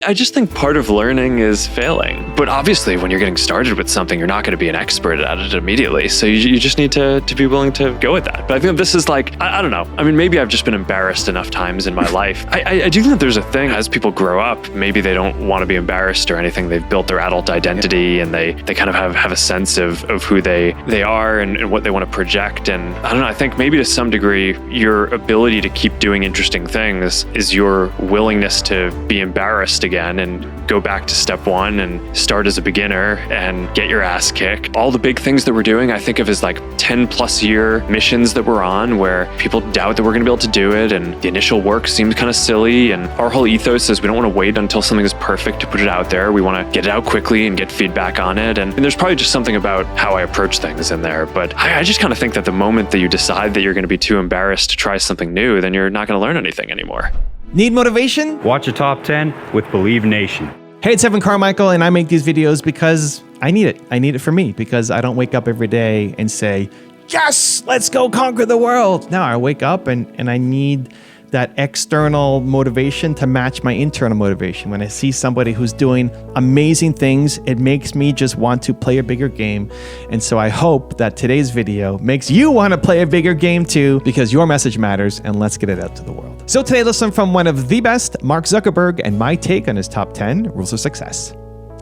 I just think part of learning is failing. But obviously, when you're getting started with something, you're not going to be an expert at it immediately. So you just need to be willing to go with that. But I think this is like, I don't know. I mean, maybe I've just been embarrassed enough times in my life. I do think there's a thing as people grow up, maybe they don't want to be embarrassed or anything. They've built their adult identity and they kind of have a sense of who they are and what they want to project. And I don't know, I think maybe to some degree, your ability to keep doing interesting things is your willingness to be embarrassed again and go back to step one and start as a beginner and get your ass kicked. All the big things that we're doing, I think of as like 10 plus year missions that we're on where people doubt that we're going to be able to do it. And the initial work seems kind of silly. And our whole ethos is we don't want to wait until something is perfect to put it out there. We want to get it out quickly and get feedback on it. And there's probably just something about how I approach things in there. But I just kind of think that the moment that you decide that you're going to be too embarrassed to try something new, then you're not going to learn anything anymore. Need motivation? Watch a top 10 with Believe Nation. Hey, it's Evan Carmichael, and I make these videos because I need it. I need it for me because I don't wake up every day and say, yes, let's go conquer the world. No, I wake up and I need that external motivation to match my internal motivation. When I see somebody who's doing amazing things, it makes me just want to play a bigger game. And so I hope that today's video makes you want to play a bigger game too, because your message matters, and let's get it out to the world. So today, let's learn from one of the best, Mark Zuckerberg, and my take on his top 10 rules of success.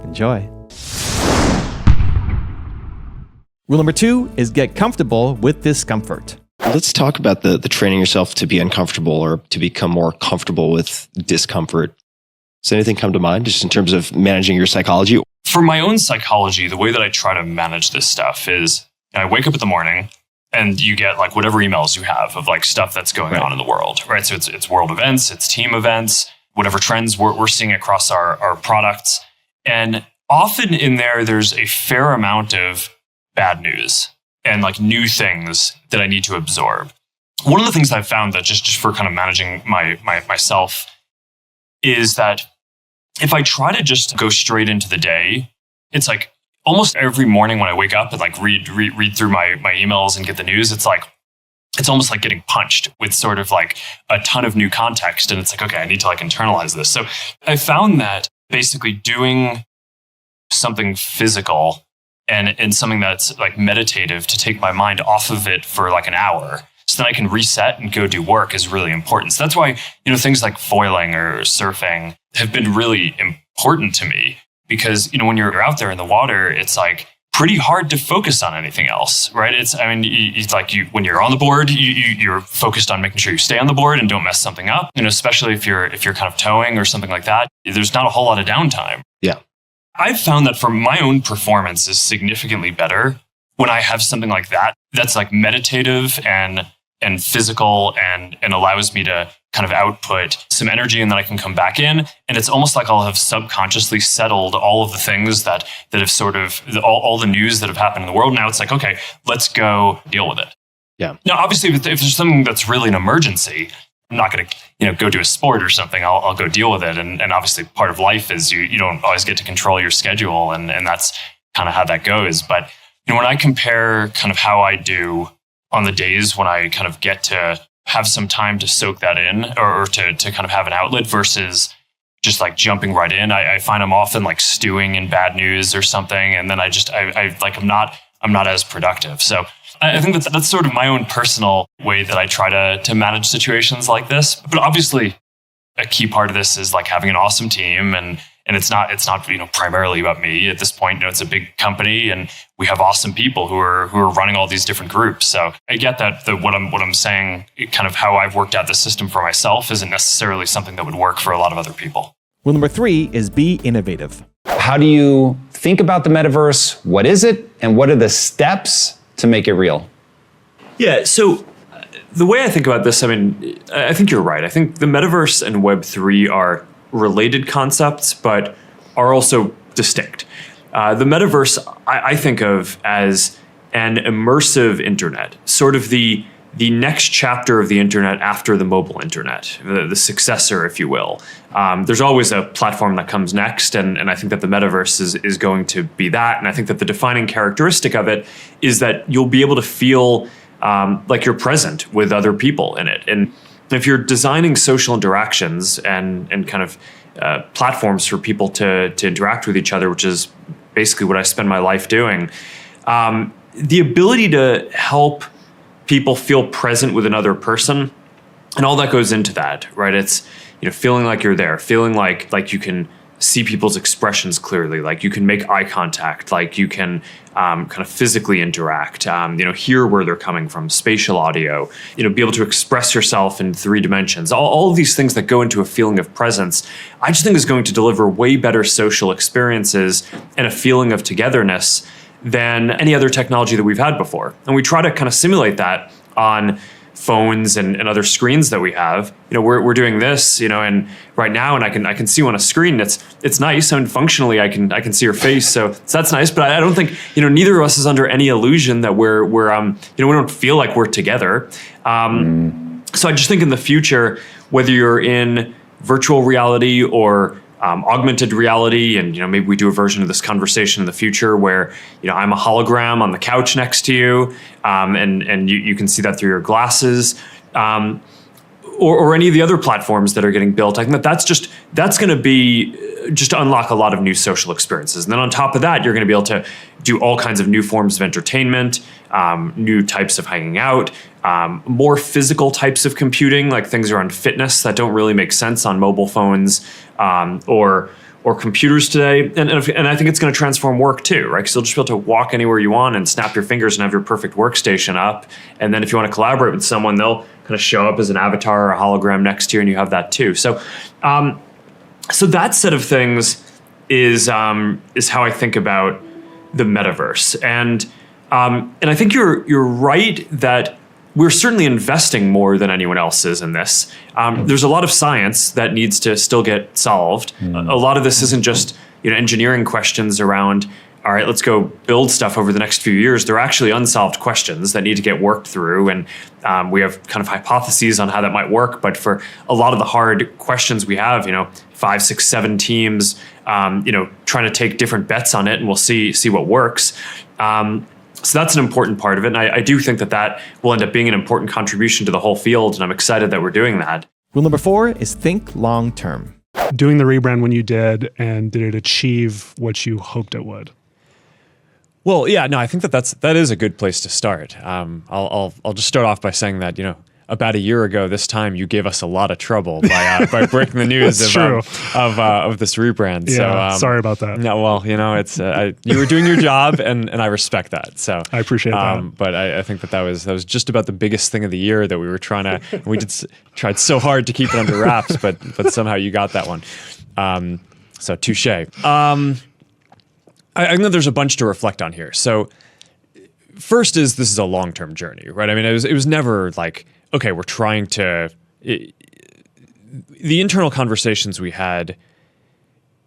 Enjoy. Rule number 2 is get comfortable with discomfort. Let's talk about the training yourself to be uncomfortable or to become more comfortable with discomfort. Does anything come to mind just in terms of managing your psychology? For my own psychology, the way that I try to manage this stuff is I wake up in the morning and you get like whatever emails you have of like stuff that's going on in the world, right? So it's world events, it's team events, whatever trends we're seeing across our products. And often in there's a fair amount of bad news and like new things that I need to absorb. One of the things I've found that just for kind of managing myself is that if I try to just go straight into the day, it's like almost every morning when I wake up and like read through my emails and get the news, it's almost like getting punched with sort of like a ton of new context. And it's like, okay, I need to like internalize this. So I found that basically doing something physical and something that's like meditative to take my mind off of it for like an hour so that I can reset and go do work is really important. So that's why, things like foiling or surfing have been really important to me because, when you're out there in the water, it's like pretty hard to focus on anything else, right? It's like when you're on the board, you're focused on making sure you stay on the board and don't mess something up, especially if you're kind of towing or something like that, there's not a whole lot of downtime. Yeah. I've found that for my own performance is significantly better when I have something like that that's like meditative and physical and allows me to kind of output some energy and then I can come back in. And it's almost like I'll have subconsciously settled all of the things that have sort of all the news that have happened in the world. Now it's like, okay, let's go deal with it. Yeah. Now, obviously, if there's something that's really an emergency, I'm not going to, go do a sport or something. I'll go deal with it. And obviously part of life is you don't always get to control your schedule. And that's kind of how that goes. But, when I compare kind of how I do on the days when I kind of get to have some time to soak that in or to kind of have an outlet versus just like jumping right in, I find I'm often like stewing in bad news or something. And then I'm not as productive. So I think that's sort of my own personal way that I try to manage situations like this. But obviously, a key part of this is like having an awesome team, and it's not primarily about me at this point. It's a big company, and we have awesome people who are running all these different groups. So I get that what I'm saying, kind of how I've worked out the system for myself, isn't necessarily something that would work for a lot of other people. Rule number 3 is be innovative. How do you think about the metaverse? What is it? And what are the steps to make it real? Yeah, so the way I think about this, I think you're right. I think the metaverse and Web3 are related concepts, but are also distinct. The metaverse, I think of as an immersive internet, sort of the next chapter of the internet after the mobile internet, the successor, if you will. There's always a platform that comes next, and I think that the metaverse is going to be that. And I think that the defining characteristic of it is that you'll be able to feel like you're present with other people in it. And if you're designing social interactions and kind of platforms for people to interact with each other, which is basically what I spend my life doing. The ability to help people feel present with another person, and all that goes into that, right? It's, feeling like you're there, feeling like you can see people's expressions clearly, like you can make eye contact, like you can kind of physically interact, hear where they're coming from, spatial audio, be able to express yourself in 3 dimensions. All of these things that go into a feeling of presence, I just think is going to deliver way better social experiences and a feeling of togetherness than any other technology that we've had before. And we try to kind of simulate that on phones and other screens that we have. We're doing this, and right now, and I can see you on a screen. It's nice. I mean, functionally, I can see your face, so that's nice. But I don't think neither of us is under any illusion that we're we don't feel like we're together. So I just think in the future, whether you're in virtual reality or augmented reality, and maybe we do a version of this conversation in the future where I'm a hologram on the couch next to you, and you can see that through your glasses, or any of the other platforms that are getting built. I think that's going to be just to unlock a lot of new social experiences. And then on top of that, you're going to be able to do all kinds of new forms of entertainment, new types of hanging out, more physical types of computing, like things around fitness that don't really make sense on mobile phones or computers today. And I think it's going to transform work too, right? Because you'll just be able to walk anywhere you want and snap your fingers and have your perfect workstation up. And then if you want to collaborate with someone, they'll kind of show up as an avatar or a hologram next to you, and you have that too. So that set of things is how I think about the metaverse. And I think you're right that we're certainly investing more than anyone else is in this. There's a lot of science that needs to still get solved. A lot of this isn't just engineering questions around, all right, let's go build stuff over the next few years. They're actually unsolved questions that need to get worked through. And we have kind of hypotheses on how that might work. But for a lot of the hard questions we have, 5, 6, 7 teams, trying to take different bets on it, and we'll see what works. So that's an important part of it. And I do think that will end up being an important contribution to the whole field. And I'm excited that we're doing that. Rule number 4 is think long term. Doing the rebrand when you did, and did it achieve what you hoped it would? Well, yeah, no, I think that is a good place to start. I'll just start off by saying that, about a year ago this time, you gave us a lot of trouble by breaking the news of this rebrand. Yeah, so sorry about that. No, well, it's you were doing your job, and I respect that. So I appreciate that. But I think that was just about the biggest thing of the year that we were tried so hard to keep it under wraps, but somehow you got that one. So touche. I think there's a bunch to reflect on here. So first this is a long-term journey, right? I mean, it was never like, okay, we're trying to... the internal conversations we had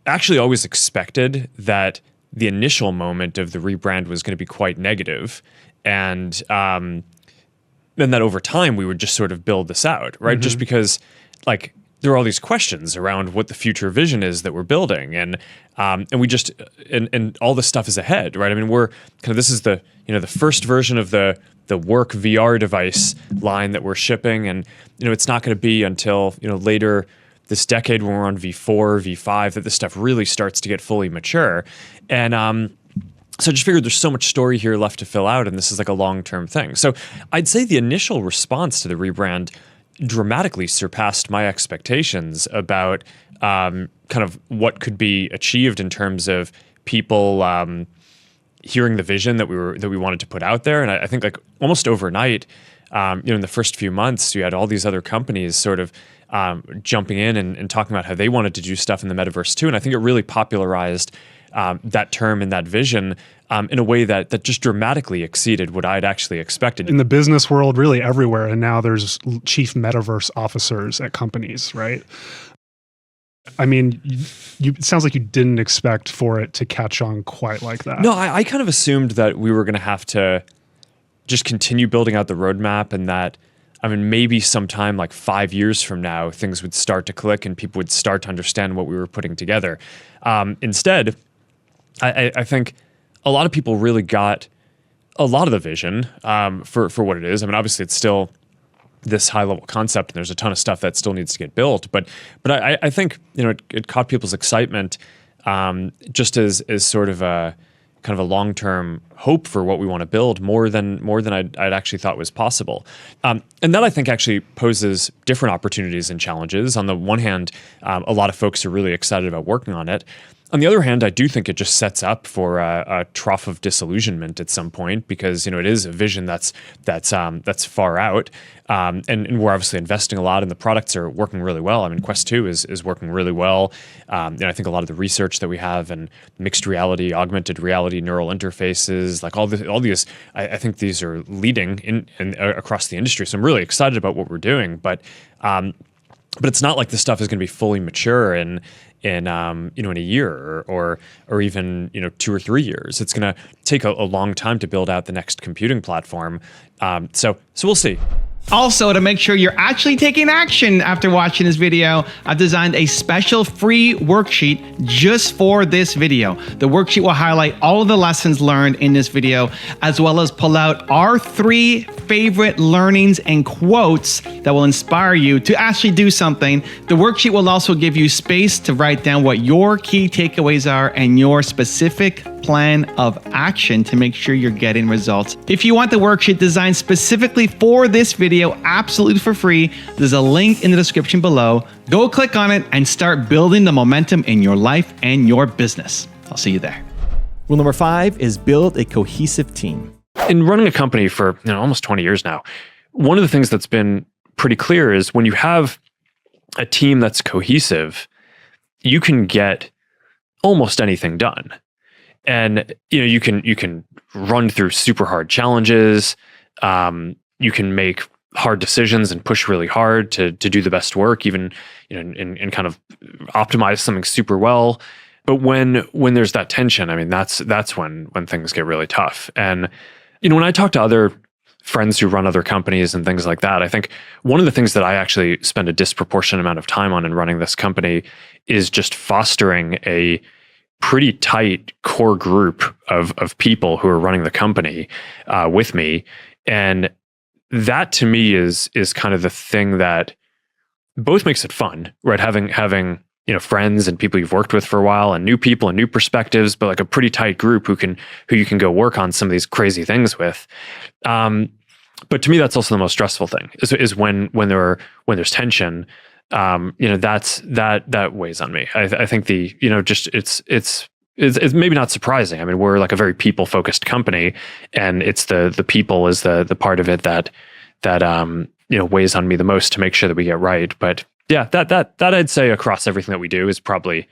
actually always expected that the initial moment of the rebrand was going to be quite negative. And then that over time, we would just sort of build this out, right? Just because, like, there are all these questions around what the future vision is that we're building, and we just and all this stuff is ahead, right? I mean, we're kind of, this is the the first version of the work VR device line that we're shipping, and it's not going to be until later this decade when we're on V4, V5 that this stuff really starts to get fully mature, and so I just figured there's so much story here left to fill out, and this is like a long-term thing. So I'd say the initial response to the rebrand dramatically surpassed my expectations about kind of what could be achieved in terms of people hearing the vision that we wanted to put out there. And I think like almost overnight, in the first few months, you had all these other companies sort of jumping in and talking about how they wanted to do stuff in the metaverse too. And I think it really popularized that term and that vision in a way that just dramatically exceeded what I'd actually expected. In the business world, really everywhere, and now there's chief metaverse officers at companies, right? I mean, it sounds like you didn't expect for it to catch on quite like that. No, I kind of assumed that we were going to have to just continue building out the roadmap, and that, I mean, maybe sometime like 5 years from now, things would start to click and people would start to understand what we were putting together. Instead, I think a lot of people really got a lot of the vision for what it is. I mean, obviously it's still this high level concept, and there's a ton of stuff that still needs to get built. But I think it caught people's excitement just as sort of a kind of a long-term hope for what we want to build more than I'd actually thought was possible. And that I think actually poses different opportunities and challenges. On the one hand, a lot of folks are really excited about working on it. On the other hand, I do think it just sets up for a trough of disillusionment at some point, because it is a vision that's far out, and we're obviously investing a lot, and the products are working really well. I mean, Quest 2 is working really well, and I think a lot of the research that we have and mixed reality, augmented reality, neural interfaces, like all these, I think these are leading in across the industry. So I'm really excited about what we're doing, but it's not like this stuff is going to be fully mature in a year or even 2 or 3 years. It's going to take a long time to build out the next computing platform. So we'll see. Also, to make sure you're actually taking action after watching this video, I've designed a special free worksheet just for this video. The worksheet will highlight all of the lessons learned in this video, as well as pull out our 3 favorite learnings and quotes that will inspire you to actually do something. The worksheet will also give you space to write down what your key takeaways are and your specific plan of action to make sure you're getting results. If you want the worksheet designed specifically for this video, absolutely for free, there's a link in the description below. Go click on it and start building the momentum in your life and your business. I'll see you there. Rule number 5 is build a cohesive team. In running a company for almost 20 years now, one of the things that's been pretty clear is when you have a team that's cohesive, you can get almost anything done. And you can run through super hard challenges. You can make hard decisions and push really hard to do the best work, even and kind of optimize something super well. But when there's that tension, I mean, that's when things get really tough. And when I talk to other friends who run other companies and things like that, I think one of the things that I actually spend a disproportionate amount of time on in running this company is just fostering a pretty tight core group of people who are running the company with me. And that to me is kind of the thing that both makes it fun, right? Having friends and people you've worked with for a while, and new people and new perspectives, but like a pretty tight group who you can go work on some of these crazy things with. But to me, that's also the most stressful thing is when there's tension. That weighs on me. I think it's maybe not surprising. I mean, we're like a very people focused company, and it's the people is the part of it that weighs on me the most to make sure that we get right. But yeah, that I'd say across everything that we do is probably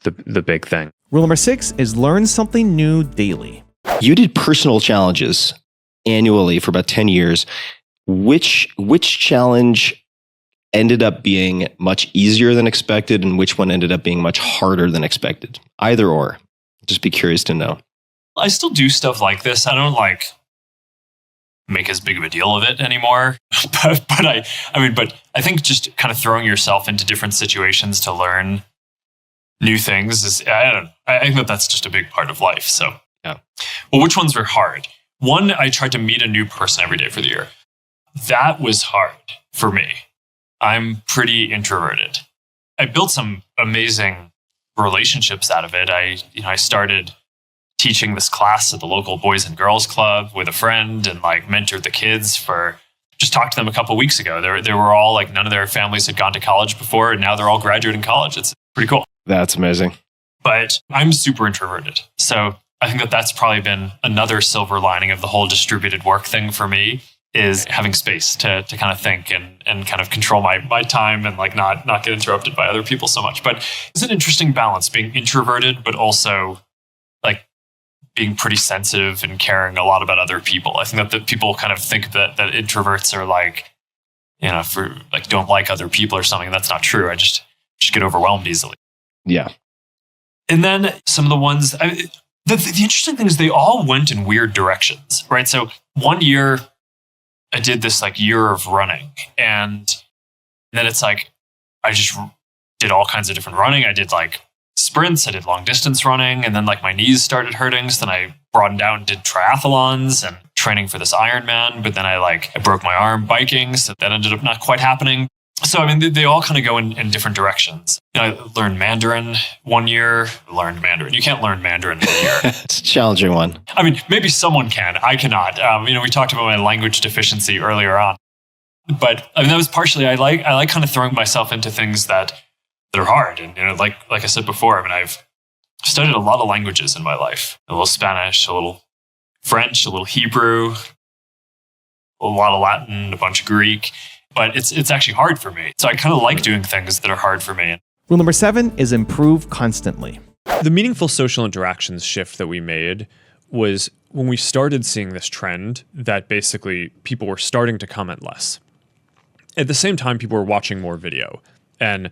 the big thing. Rule number 6 is learn something new daily. You did personal challenges annually for about 10 years. Which challenge ended up being much easier than expected, and which one ended up being much harder than expected? Either or. Just be curious to know. I still do stuff like this. I don't make as big of a deal of it anymore. but I think just kind of throwing yourself into different situations to learn new things is, I think that's just a big part of life. So yeah. Well, which ones were hard? One, I tried to meet a new person every day for the year. That was hard for me. I'm pretty introverted. I built some amazing relationships out of it. I started teaching this class at the local Boys and Girls Club with a friend, and mentored the kids just talked to them a couple of weeks ago. They were all none of their families had gone to college before, and now they're all graduating college. It's pretty cool. That's amazing. But I'm super introverted. So I think that's probably been another silver lining of the whole distributed work thing for me, is having space to kind of think and kind of control my time and not get interrupted by other people so much. But it's an interesting balance, being introverted, but also being pretty sensitive and caring a lot about other people. I think that people kind of think that introverts are don't like other people or something. That's not true. I just get overwhelmed easily. Yeah. And then some of the ones, the interesting thing is they all went in weird directions, right? So one year I did this year of running, and then it's I just did all kinds of different running. I did sprints, I did long distance running, and then my knees started hurting. So then I broadened out and did triathlons and training for this Ironman, but then I broke my arm biking, so that ended up not quite happening. So, I mean, they all kind of go in different directions. I learned Mandarin 1 year, learned Mandarin. You can't learn Mandarin in a year. It's a challenging one. I mean, maybe someone can. I cannot. We talked about my language deficiency earlier on. But I mean, that was partially, I like kind of throwing myself into things that are hard. And, like I said before, I mean, I've studied a lot of languages in my life. A little Spanish, a little French, a little Hebrew, a lot of Latin, a bunch of Greek. But it's actually hard for me. So I kind of like doing things that are hard for me. Rule number 7 is improve constantly. The meaningful social interactions shift that we made was when we started seeing this trend that basically people were starting to comment less. At the same time, people were watching more video, and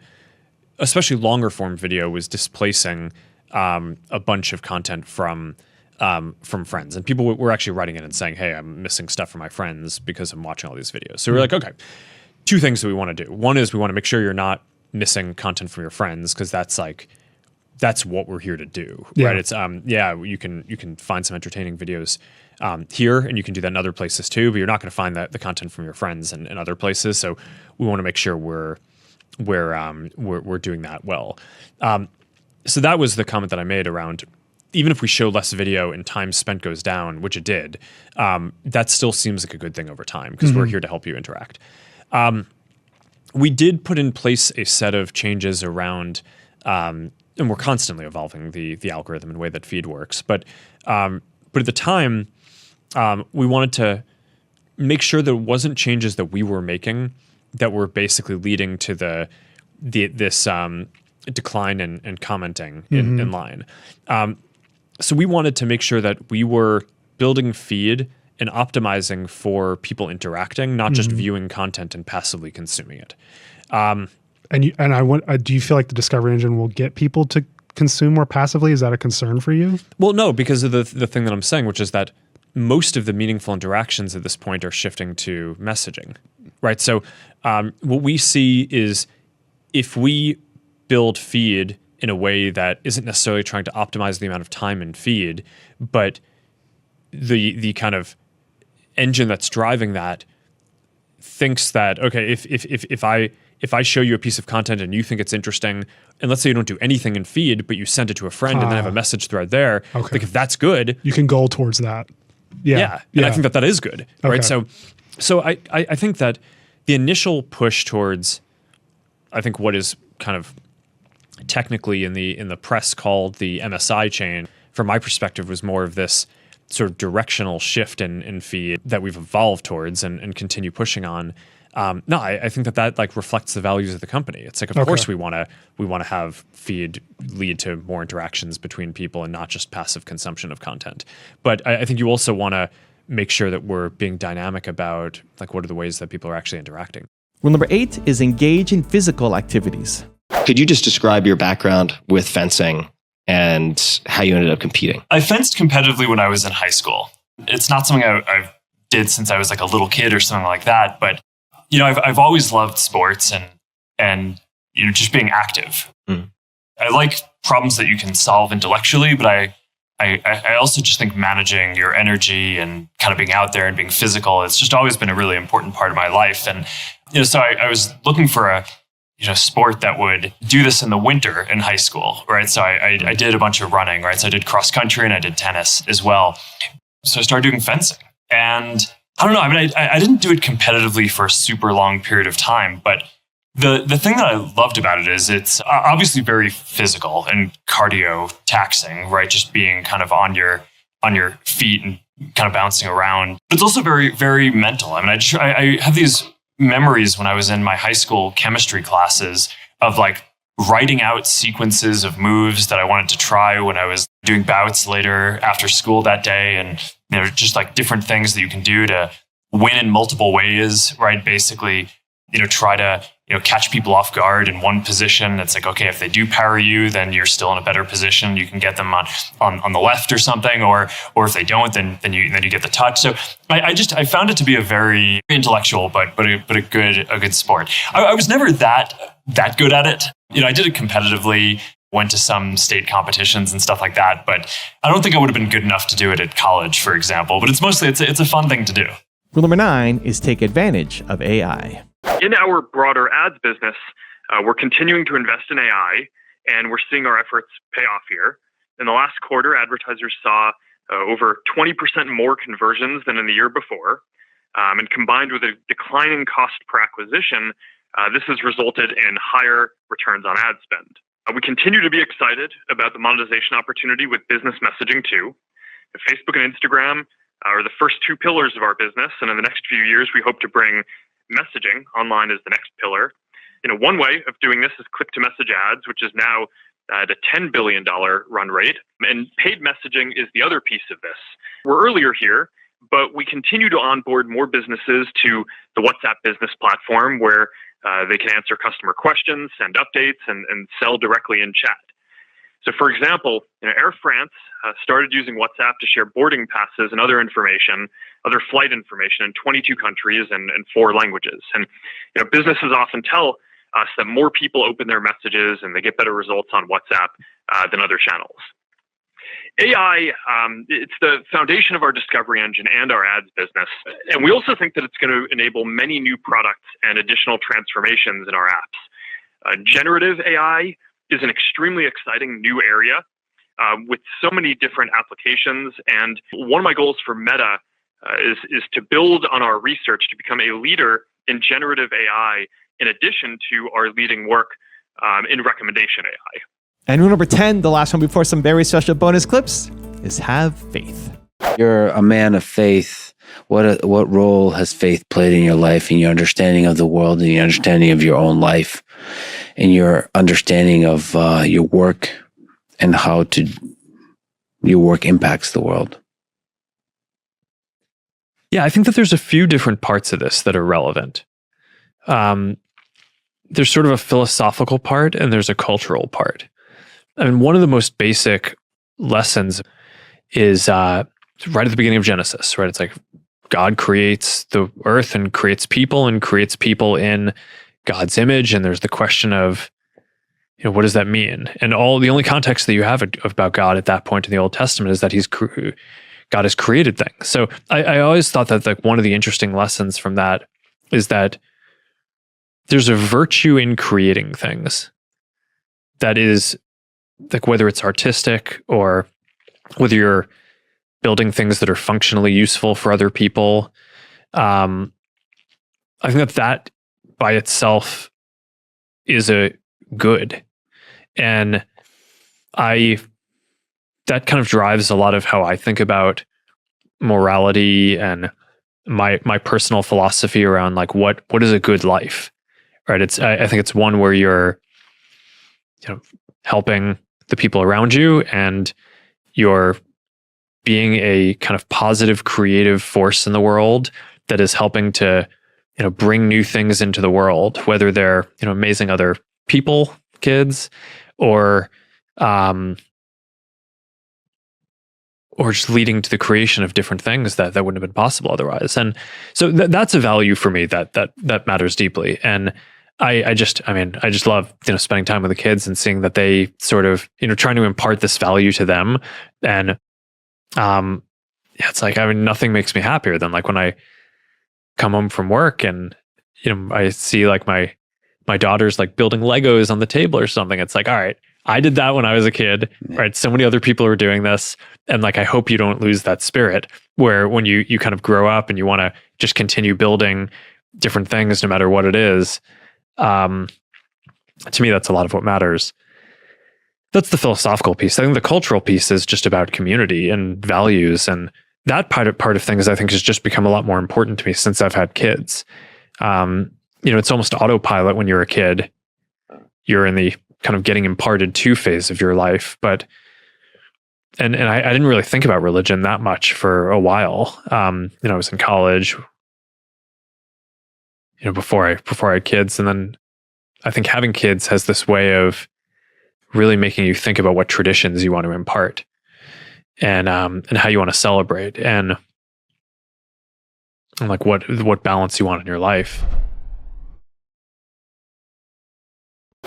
especially longer form video was displacing a bunch of content from friends. And people were actually writing in and saying, hey, I'm missing stuff from my friends because I'm watching all these videos. So we're like, okay, 2 things that we want to do. One is we want to make sure you're not missing content from your friends, because that's what we're here to do, right? It's you can find some entertaining videos here, and you can do that in other places too, but you're not going to find the content from your friends in other places. So we want to make sure we're doing that well. So that was the comment that I made around, even if we show less video and time spent goes down, which it did, that still seems like a good thing over time, because we're here to help you interact. We did put in place a set of changes around, and we're constantly evolving the algorithm and the way that feed works. But at the time, we wanted to make sure there wasn't changes that we were making that were basically leading to this decline in commenting in line. So we wanted to make sure that we were building feed and optimizing for people interacting, not just viewing content and passively consuming it. Do you feel like the discovery engine will get people to consume more passively? Is that a concern for you? Well, no, because of the thing that I'm saying, which is that most of the meaningful interactions at this point are shifting to messaging, right? So what we see is if we build feed in a way that isn't necessarily trying to optimize the amount of time in feed, but the kind of engine that's driving that thinks that, okay, if I show you a piece of content and you think it's interesting, and let's say you don't do anything in feed, but you send it to a friend and then have a message thread there, like if that's good, you can goal towards that. Yeah. And I think that is good, right? So I think that the initial push towards, I think what is kind of technically in the press called the MSI chain, from my perspective, was more of this sort of directional shift in feed that we've evolved towards and continue pushing on. I think that like reflects the values of the company. It's like, of course we want to have feed lead to more interactions between people and not just passive consumption of content. But I think you also want to make sure that we're being dynamic about like what are the ways that people are actually interacting. Rule number 8 is engage in physical activities. Could you just describe your background with fencing and how you ended up competing? I fenced competitively when I was in high school. It's not something I did since I was like a little kid or something like that, but I've always loved sports and just being active. I like problems that you can solve intellectually, but I also just think managing your energy and kind of being out there and being physical, it's just always been a really important part of my life. And so I was looking for a sport that would do this in the winter in high school, right? So I did a bunch of running, right? So I did cross country and I did tennis as well. So I started doing fencing, and I don't know. I mean, I didn't do it competitively for a super long period of time, but the thing that I loved about it is it's obviously very physical and cardio taxing, right? Just being kind of on your feet and kind of bouncing around. But it's also very, very mental. I mean, I have these memories when I was in my high school chemistry classes of like writing out sequences of moves that I wanted to try when I was doing bouts later after school that day, and just like different things that you can do to win in multiple ways, right? Basically, try to catch people off guard in one position. It's like, okay, if they do power you, then you're still in a better position. You can get them on the left or something, or if they don't, then you get the touch. So I found it to be a very intellectual, but a good sport. I was never that good at it. I did it competitively. went to some state competitions and stuff like that. But I don't think I would have been good enough to do it at college, for example. But it's mostly, it's a fun thing to do. Rule number 9 is take advantage of AI. In our broader ads business, we're continuing to invest in AI, and we're seeing our efforts pay off here. In the last quarter, advertisers saw over 20% more conversions than in the year before. And combined with a declining cost per acquisition, this has resulted in higher returns on ad spend. We continue to be excited about the monetization opportunity with business messaging too. Facebook and Instagram are the first 2 pillars of our business, and in the next few years, we hope to bring messaging online as the next pillar. One way of doing this is click-to-message ads, which is now at a $10 billion run rate, and paid messaging is the other piece of this. We're earlier here, but we continue to onboard more businesses to the WhatsApp business platform where they can answer customer questions, send updates, and sell directly in chat. So for example, Air France started using WhatsApp to share boarding passes and other information, other flight information in 22 countries and 4 languages. And businesses often tell us that more people open their messages and they get better results on WhatsApp than other channels. AI, it's the foundation of our discovery engine and our ads business. And we also think that it's going to enable many new products and additional transformations in our apps. Generative AI is an extremely exciting new area with so many different applications. And one of my goals for Meta is to build on our research to become a leader in generative AI in addition to our leading work in recommendation AI. And rule number 10, the last one before some very special bonus clips, is have faith. You're a man of faith. What role has faith played in your life, in your understanding of the world, and your understanding of your own life, and your understanding of your work and how your work impacts the world? Yeah, I think that there's a few different parts of this that are relevant. There's sort of a philosophical part and there's a cultural part. I mean, one of the most basic lessons is right at the beginning of Genesis, right? It's like God creates the earth and creates people in God's image. And there's the question of, what does that mean? And the only context that you have about God at that point in the Old Testament is that God has created things. So I always thought that like one of the interesting lessons from that is that there's a virtue in creating things that is like, whether it's artistic or whether you're building things that are functionally useful for other people. I think that by itself is a good. And that kind of drives a lot of how I think about morality and my personal philosophy around like what is a good life, right? I think it's one where you're helping the people around you and you're being a kind of positive creative force in the world that is helping to bring new things into the world, whether they're amazing other people, kids, or just leading to the creation of different things that wouldn't have been possible otherwise. And so that's a value for me that matters deeply. And I just love spending time with the kids and seeing that they sort of trying to impart this value to them. And it's like, nothing makes me happier than like when I come home from work and I see like my daughter's like building Legos on the table or something. It's like, all right, I did that when I was a kid, right? So many other people are doing this. And like, I hope you don't lose that spirit where when you kind of grow up and you want to just continue building different things, no matter what it is. To me, that's a lot of what matters. That's the philosophical piece. I think the cultural piece is just about community and values. And that part of things, I think, has just become a lot more important to me since I've had kids. It's almost autopilot when you're a kid. You're in the kind of getting imparted to phase of your life. But I didn't really think about religion that much for a while. I was in college, before I had kids. And then I think having kids has this way of really making you think about what traditions you want to impart and how you want to celebrate and like what balance you want in your life.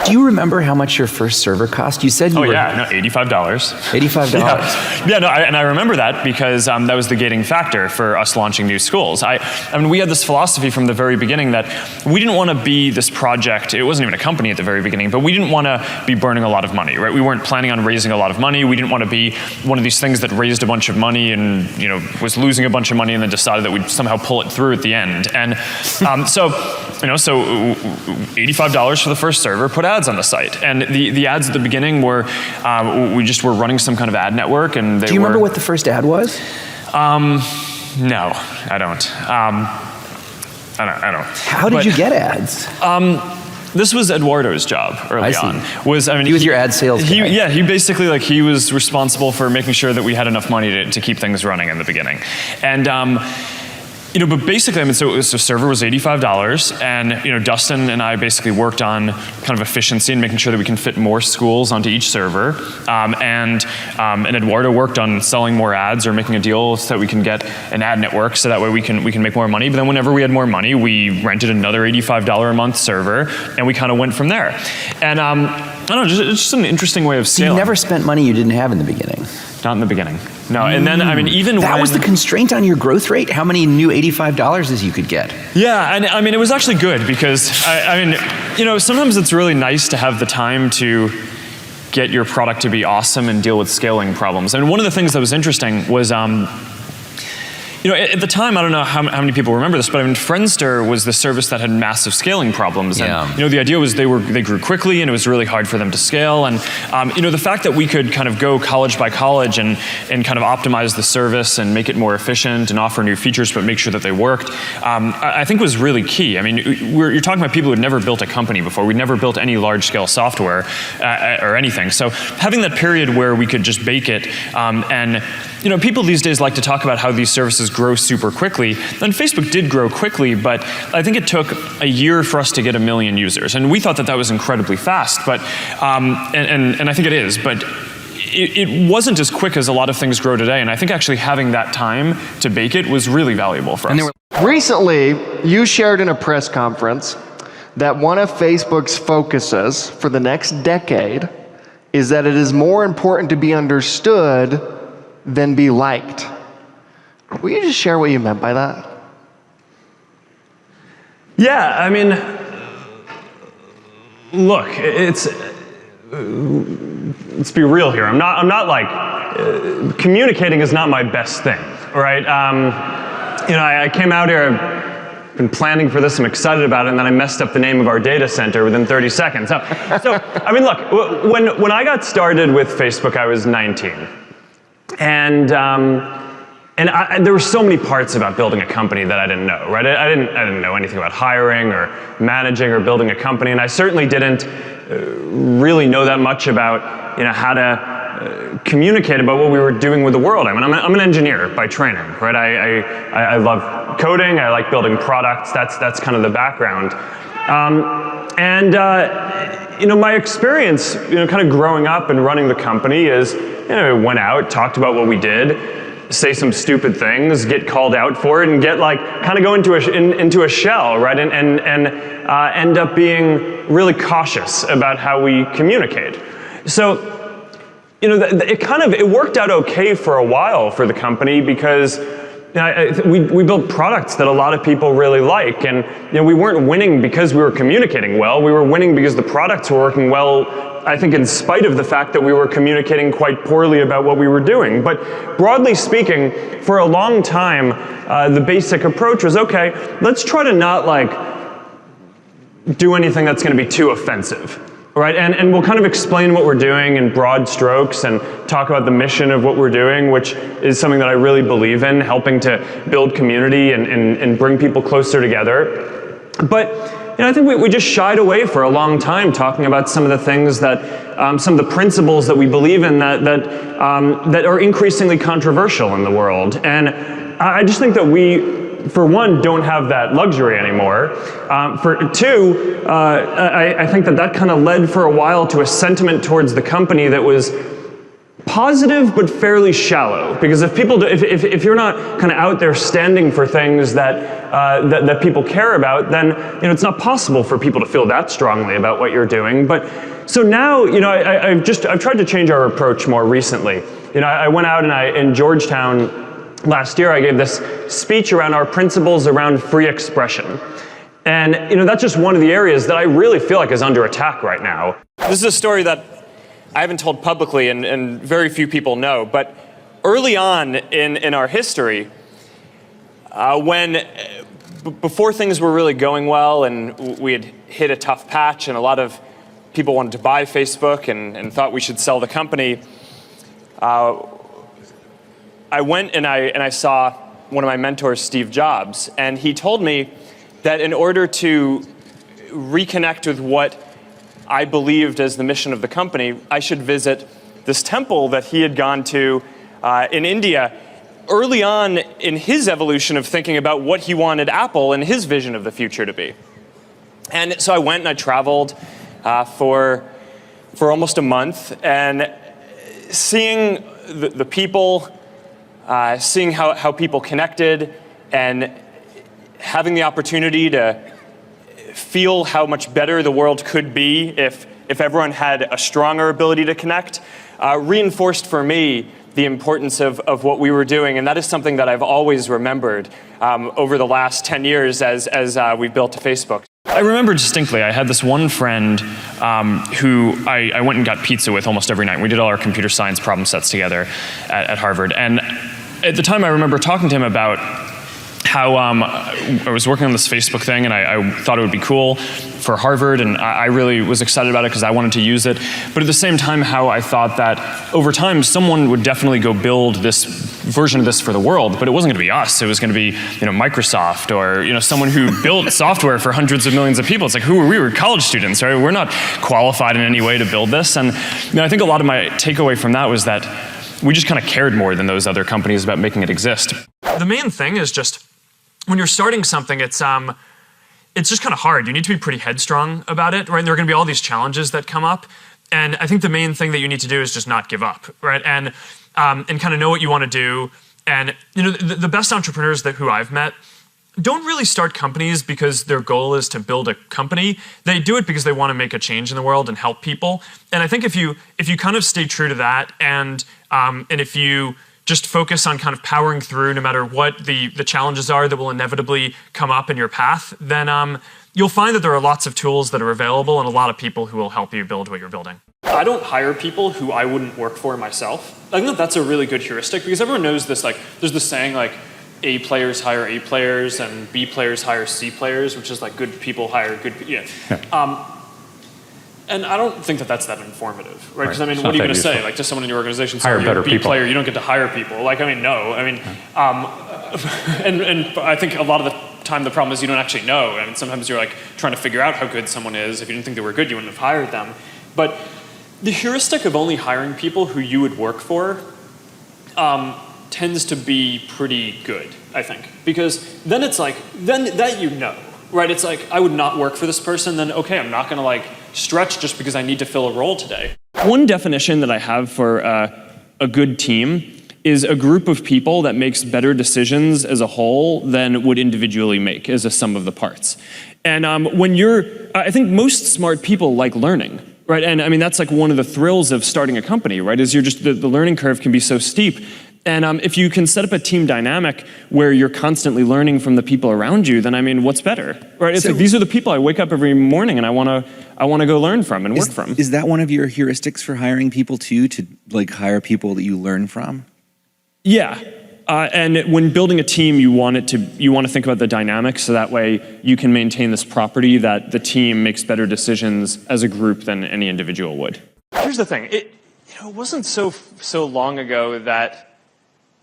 Do you remember how much your first server cost? You said you were... $85. $85. Yeah, no, and I remember that because that was the gating factor for us launching new schools. I mean, we had this philosophy from the very beginning that we didn't want to be this project. It wasn't even a company at the very beginning, but we didn't want to be burning a lot of money, right? We weren't planning on raising a lot of money. We didn't want to be one of these things that raised a bunch of money and was losing a bunch of money and then decided that we'd somehow pull it through at the end. And so $85 for the first server, put ads on the site. And the ads at the beginning were, we just were running some kind of ad network, and Do you remember what the first ad was? No, I don't. I don't. How did you get ads? This was Eduardo's job early on. He was your ad sales guy. He basically he was responsible for making sure that we had enough money to keep things running in the beginning. And but basically, so server was $85, and Dustin and I basically worked on kind of efficiency and making sure that we can fit more schools onto each server, and Eduardo worked on selling more ads or making a deal so that we can get an ad network, so that way we can make more money. But then whenever we had more money, we rented another $85 a month server, and we kind of went from there. And I don't know, it's just an interesting way of scaling. So you never spent money you didn't have in the beginning? Not in the beginning. No, and then even that was the constraint on your growth rate. How many new $85s you could get? Yeah, and it was actually good because sometimes it's really nice to have the time to get your product to be awesome and deal with scaling problems. And one of the things that was interesting was at the time, I don't know how many people remember this, but Friendster was the service that had massive scaling problems. And, the idea was they grew quickly and it was really hard for them to scale. And, the fact that we could kind of go college by college and kind of optimize the service and make it more efficient and offer new features, but make sure that they worked, I think was really key. I mean, you're talking about people who had never built a company before. We'd never built any large scale software or anything. So having that period where we could just bake it and people these days like to talk about how these services grow super quickly. And Facebook did grow quickly, but I think it took a year for us to get 1 million users. And we thought that was incredibly fast, but and I think it is, but it wasn't as quick as a lot of things grow today. And I think actually having that time to bake it was really valuable for us. Recently, you shared in a press conference that one of Facebook's focuses for the next decade is that it is more important to be understood than be liked. Will you just share what you meant by that? Yeah, I mean, look, let's be real here. I'm not like communicating is not my best thing, right? I came out here. I've been planning for this. I'm excited about it, and then I messed up the name of our data center within 30 seconds. So I mean, look, when I got started with Facebook, I was 19. And there were so many parts about building a company that I didn't know, right? I didn't know anything about hiring or managing or building a company, and I certainly didn't really know that much about how to communicate about what we were doing with the world. I mean, I'm an engineer by training, right? I love coding. I like building products. That's kind of the background. My experience, kind of growing up and running the company is, went out, talked about what we did, say some stupid things, get called out for it, and get kind of go into a shell, right? And end up being really cautious about how we communicate. So, it worked out okay for a while for the company because we built products that a lot of people really like, and we weren't winning because we were communicating well. We were winning because the products were working well, I think, in spite of the fact that we were communicating quite poorly about what we were doing. But broadly speaking, for a long time, the basic approach was, okay, let's try to not do anything that's going to be too offensive. Right, and we'll kind of explain what we're doing in broad strokes and talk about the mission of what we're doing, which is something that I really believe in, helping to build community and bring people closer together. But I think we just shied away for a long time talking about some of the things that, some of the principles that we believe in that are increasingly controversial in the world. And I just think that we, for one, don't have that luxury anymore. For two, I think that kind of led for a while to a sentiment towards the company that was positive but fairly shallow, because if people if you're not kind of out there standing for things that people care about, then it's not possible for people to feel that strongly about what you're doing. But so now I've tried to change our approach more recently. I went out and in Georgetown last year I gave this speech around our principles around free expression. And that's just one of the areas that I really feel like is under attack right now. This is a story that I haven't told publicly and very few people know, but early on in our history, before things were really going well and we had hit a tough patch and a lot of people wanted to buy Facebook and thought we should sell the company, I went and I saw one of my mentors, Steve Jobs, and he told me that in order to reconnect with what I believed as the mission of the company, I should visit this temple that he had gone to in India early on in his evolution of thinking about what he wanted Apple and his vision of the future to be. And so I went and I traveled for almost a month, and seeing the people, seeing how people connected, and having the opportunity to feel how much better the world could be if everyone had a stronger ability to connect, reinforced for me the importance of what we were doing. And that is something that I've always remembered over the last 10 years as we built Facebook. I remember distinctly, I had this one friend who I went and got pizza with almost every night. We did all our computer science problem sets together at Harvard. And at the time, I remember talking to him about how I was working on this Facebook thing, and I thought it would be cool for Harvard, and I really was excited about it because I wanted to use it. But at the same time, how I thought that over time, someone would definitely go build this version of this for the world, but it wasn't going to be us. It was going to be Microsoft or someone who built software for hundreds of millions of people. It's like, who were we? We're college students, right? We're not qualified in any way to build this. And I think a lot of my takeaway from that was that we just kind of cared more than those other companies about making it exist. The main thing is just, when you're starting something, it's just kind of hard. You need to be pretty headstrong about it, right? And there are going to be all these challenges that come up, and I think the main thing that you need to do is just not give up, right? And kind of know what you want to do. And the best entrepreneurs who I've met don't really start companies because their goal is to build a company. They do it because they want to make a change in the world and help people. And I think if you kind of stay true to that, and if you just focus on kind of powering through no matter what the challenges are that will inevitably come up in your path, then you'll find that there are lots of tools that are available and a lot of people who will help you build what you're building. I don't hire people who I wouldn't work for myself. I think that's a really good heuristic, because everyone knows this, there's this saying A players hire A players and B players hire C players, which is good people hire good people. Yeah. And I don't think that's that informative, right? Because what are you going to say? To someone in your organization, hire better you're a B people. player, you don't get to hire people. No. And I think a lot of the time the problem is you don't actually know. Sometimes you're trying to figure out how good someone is. If you didn't think they were good, you wouldn't have hired them. But the heuristic of only hiring people who you would work for tends to be pretty good, I think. Because then it's then that right? It's I would not work for this person, then okay, I'm not going to stretch just because I need to fill a role today. One definition that I have for a good team is a group of people that makes better decisions as a whole than would individually make as a sum of the parts. And I think most smart people like learning, right? And that's one of the thrills of starting a company, right? Is the learning curve can be so steep. And if you can set up a team dynamic where you're constantly learning from the people around you, then what's better, right? It's these are the people I wake up every morning and I want to go learn from and work from. Is that one of your heuristics for hiring people too? To hire people that you learn from? Yeah, and when building a team, you want to think about the dynamics, so that way you can maintain this property that the team makes better decisions as a group than any individual would. Here's the thing: it wasn't so long ago that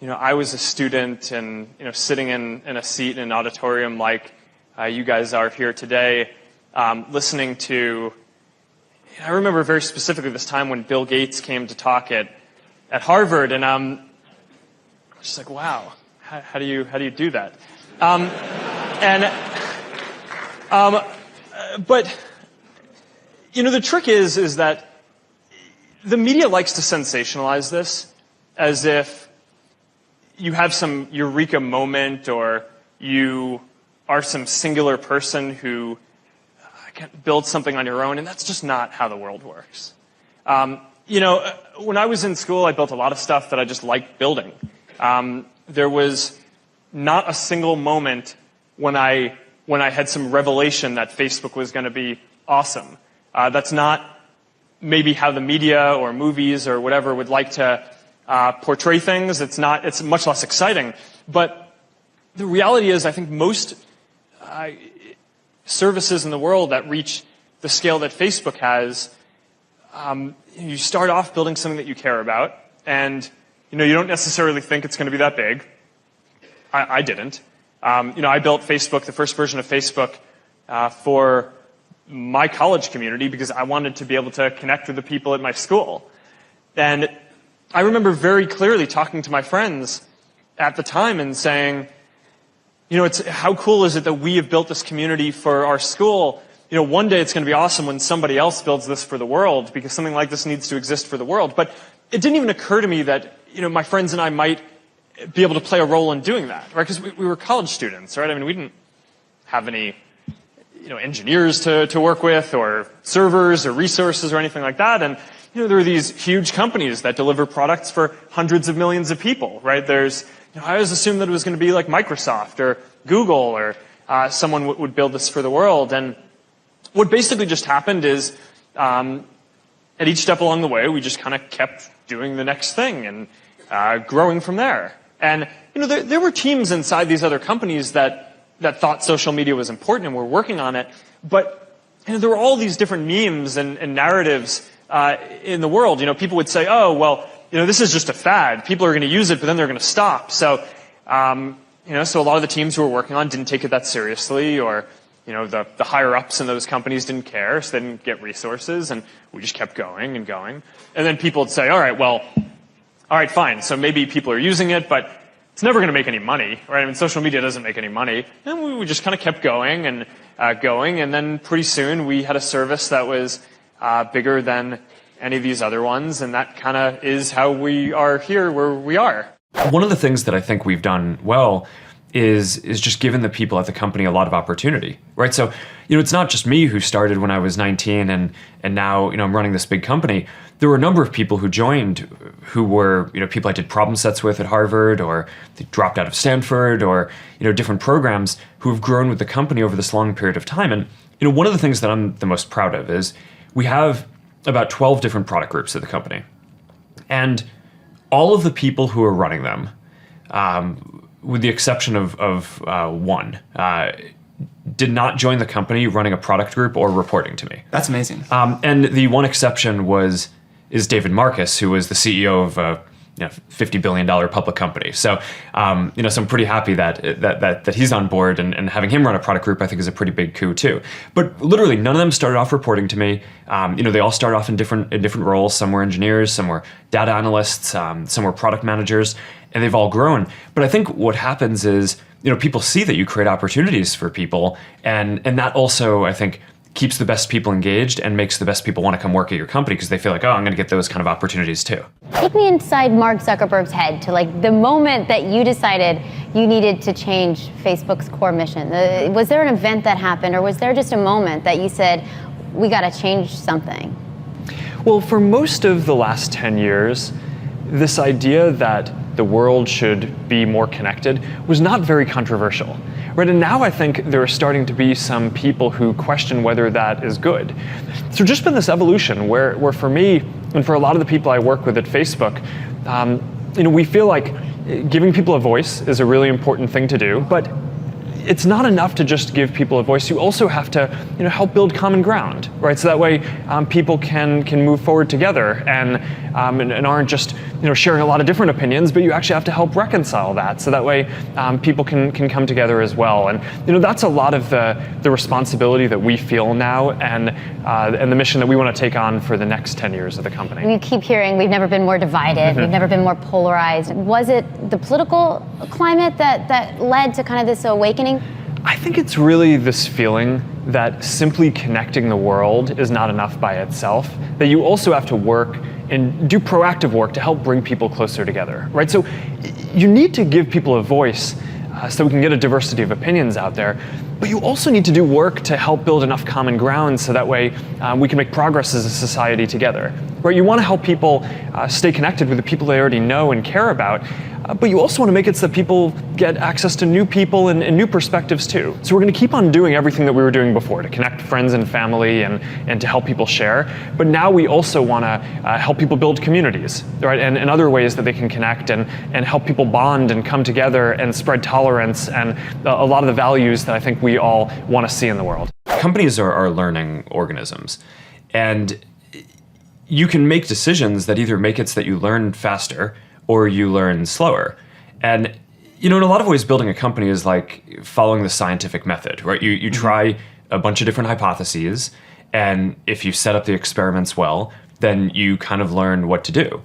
I was a student and sitting in a seat in an auditorium like you guys are here today, listening to. I remember very specifically this time when Bill Gates came to talk at Harvard, and I was just wow, how do you do that? But the trick is that the media likes to sensationalize this as if you have some eureka moment or you are some singular person who can build something on your own, and that's just not how the world works. When I was in school, I built a lot of stuff that I just liked building. There was not a single moment when I had some revelation that Facebook was going to be awesome. That's not maybe how the media or movies or whatever would like to portray things. It's much less exciting. But the reality is, I think most services in the world that reach the scale that Facebook has, you start off building something that you care about, and you don't necessarily think it's going to be that big. I didn't. I built Facebook, the first version of Facebook, for my college community because I wanted to be able to connect with the people at my school. And I remember very clearly talking to my friends at the time and saying, how cool is it that we have built this community for our school? One day it's going to be awesome when somebody else builds this for the world because something like this needs to exist for the world. But it didn't even occur to me that, my friends and I might be able to play a role in doing that, right? Because we were college students, right? I mean, we didn't have any, engineers to work with or servers or resources or anything like that. And, there are these huge companies that deliver products for hundreds of millions of people, right? I always assumed that it was going to be like Microsoft or Google or someone would build this for the world. And what basically just happened is at each step along the way, we just kind of kept doing the next thing and growing from there. And there were teams inside these other companies that thought social media was important and were working on it. But there were all these different memes and narratives in the world. People would say, oh, well, this is just a fad. People are going to use it, but then they're going to stop. So, so a lot of the teams who were working on didn't take it that seriously, or, the higher ups in those companies didn't care, so they didn't get resources, and we just kept going and going. And then people would say, all right, fine. So maybe people are using it, but it's never going to make any money, right? I mean, social media doesn't make any money. And we just kind of kept going and going. And then pretty soon we had a service that was bigger than any of these other ones. And that kind of is how we are here where we are. One of the things that I think we've done well is just given the people at the company a lot of opportunity, right? So, it's not just me who started when I was 19 and now, I'm running this big company. There were a number of people who joined who were, people I did problem sets with at Harvard, or they dropped out of Stanford, or, different programs who have grown with the company over this long period of time. And, one of the things that I'm the most proud of is we have about 12 different product groups at the company. And all of the people who are running them, with the exception of one, did not join the company running a product group or reporting to me. That's amazing. And the one exception is David Marcus, who was the CEO of a $50 billion public company. So, so I'm pretty happy that he's on board, and having him run a product group, I think, is a pretty big coup too. But literally, none of them started off reporting to me. They all start off in different roles. Some were engineers, some were data analysts, some were product managers, and they've all grown. But I think what happens is, people see that you create opportunities for people, and that also, I think, keeps the best people engaged and makes the best people want to come work at your company because they feel like, oh, I'm going to get those kind of opportunities too. Take me inside Mark Zuckerberg's head to the moment that you decided you needed to change Facebook's core mission. Was there an event that happened, or was there just a moment that you said, we got to change something? Well, for most of the last 10 years, this idea that the world should be more connected was not very controversial. Right, and now I think there are starting to be some people who question whether that is good. So just been this evolution where for me, and for a lot of the people I work with at Facebook, we feel like giving people a voice is a really important thing to do, but it's not enough to just give people a voice. You also have to, help build common ground, right? So that way, people can move forward together and aren't just, sharing a lot of different opinions, but you actually have to help reconcile that. So that way, people can come together as well. And that's a lot of the responsibility that we feel now, and the mission that we want to take on for the next 10 years of the company. We keep hearing we've never been more divided. We've never been more polarized. Was it the political climate that led to kind of this awakening? I think it's really this feeling that simply connecting the world is not enough by itself, that you also have to work and do proactive work to help bring people closer together, right? So you need to give people a voice so we can get a diversity of opinions out there. But you also need to do work to help build enough common ground so that way we can make progress as a society together. Right? You want to help people stay connected with the people they already know and care about, but you also want to make it so that people get access to new people and new perspectives too. So we're going to keep on doing everything that we were doing before to connect friends and family and to help people share. But now we also want to help people build communities, right? And other ways that they can connect and help people bond and come together and spread tolerance and a lot of the values that I think we all want to see in the world. Companies are learning organisms, and you can make decisions that either make it so that you learn faster or you learn slower. And in a lot of ways, building a company is like following the scientific method, right? You try a bunch of different hypotheses, and if you set up the experiments well, then you kind of learn what to do.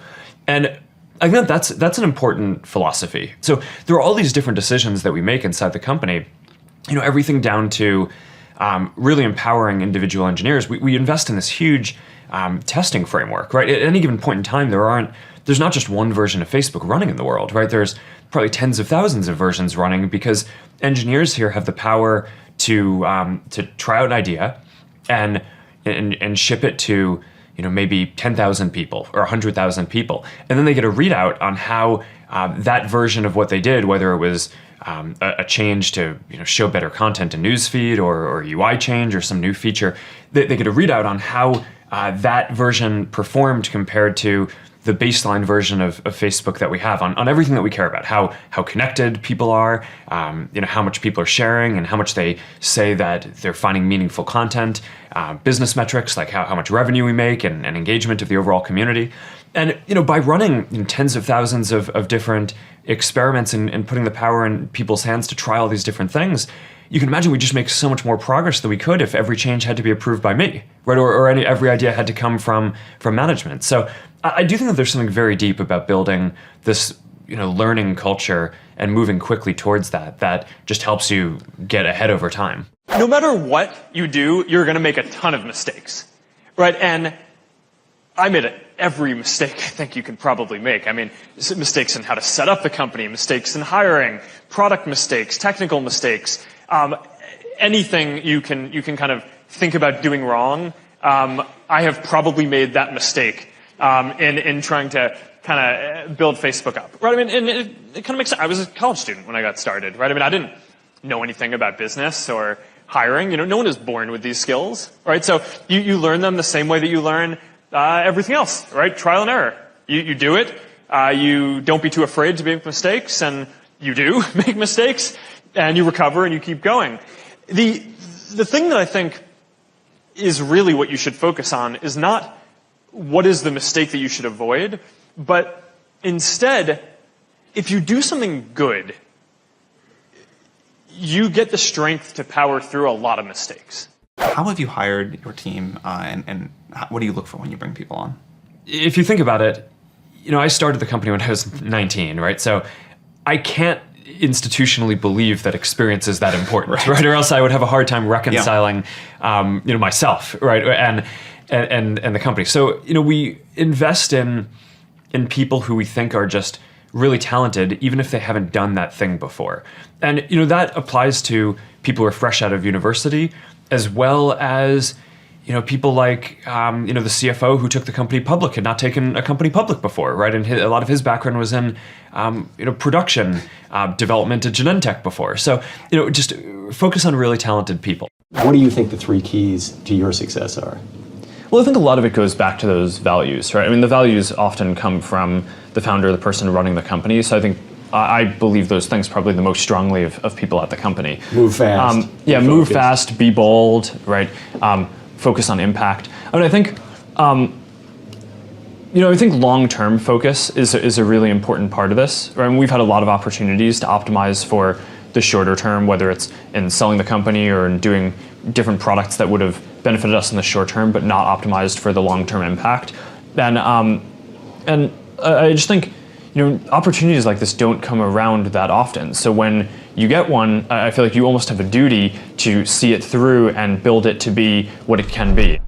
And I think that's an important philosophy. So there are all these different decisions that we make inside the company, everything down to really empowering individual engineers. We invest in this huge testing framework, right? At any given point in time, there's not just one version of Facebook running in the world, right? There's probably tens of thousands of versions running because engineers here have the power to try out an idea and ship it to maybe 10,000 people or 100,000 people, and then they get a readout on how that version of what they did, whether it was a change to show better content in newsfeed or UI change or some new feature, they get a readout on how that version performed compared to the baseline version of Facebook that we have on everything that we care about, how connected people are, how much people are sharing and how much they say that they're finding meaningful content, business metrics like how much revenue we make and engagement of the overall community. And by running tens of thousands of different experiments and putting the power in people's hands to try all these different things, you can imagine we just make so much more progress than we could if every change had to be approved by me, right? Or every idea had to come from management. So I do think that there's something very deep about building this learning culture and moving quickly towards that just helps you get ahead over time. No matter what you do, you're going to make a ton of mistakes, right? And I made every mistake I think you can probably make. I mean, mistakes in how to set up the company, mistakes in hiring, product mistakes, technical mistakes, anything you can kind of think about doing wrong. I have probably made that mistake in trying to kind of build Facebook up, right? I mean, and it kind of makes sense. I was a college student when I got started, right? I mean, I didn't know anything about business or hiring. No one is born with these skills, right? So you learn them the same way that you learn everything else, right? Trial and error. You do it. You don't be too afraid to make mistakes, and you do make mistakes, and you recover and you keep going. The thing that I think is really what you should focus on is not what is the mistake that you should avoid, but instead, if you do something good, you get the strength to power through a lot of mistakes. How have you hired your team, and what do you look for when you bring people on? If you think about it, I started the company when I was 19, right? So I can't institutionally believe that experience is that important, right? Or else I would have a hard time reconciling, myself, right? And the company. So, we invest in people who we think are just really talented, even if they haven't done that thing before. And, that applies to people who are fresh out of university, as well as, people like, the CFO who took the company public, had not taken a company public before, right? And a lot of his background was in, production, development at Genentech before. So, just focus on really talented people. What do you think the 3 keys to your success are? Well, I think a lot of it goes back to those values, right? I mean, the values often come from the founder, the person running the company. So I think I believe those things probably the most strongly of people at the company. Move fast. Move fast, be bold, right? Focus on impact. I mean, I think, long-term focus is a really important part of this, right? And we've had a lot of opportunities to optimize for the shorter term, whether it's in selling the company or in doing different products that would have benefited us in the short term, but not optimized for the long-term impact. And I just think, opportunities like this don't come around that often. So when you get one, I feel like you almost have a duty to see it through and build it to be what it can be.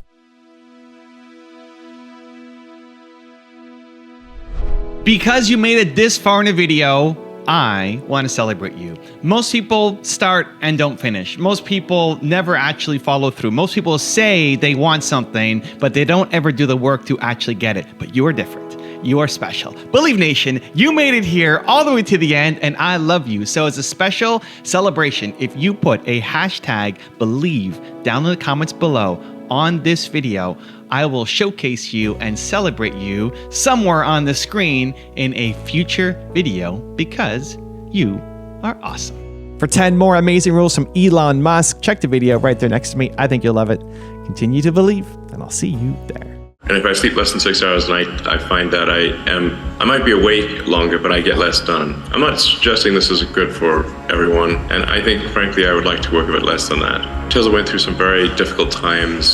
Because you made it this far in a video, I want to celebrate you. Most people start and don't finish. Most people never actually follow through. Most people say they want something, but they don't ever do the work to actually get it. But you are different. You are special. Believe Nation, you made it here all the way to the end, and I love you. So as a special celebration, if you put a hashtag Believe down in the comments below on this video, I will showcase you and celebrate you somewhere on the screen in a future video because you are awesome. For 10 more amazing rules from Elon Musk, check the video right there next to me. I think you'll love it. Continue to believe, and I'll see you there. And if I sleep less than 6 hours a night, I find that I might be awake longer, but I get less done. I'm not suggesting this is good for everyone, and I think, frankly, I would like to work a bit less than that. Tilda went through some very difficult times.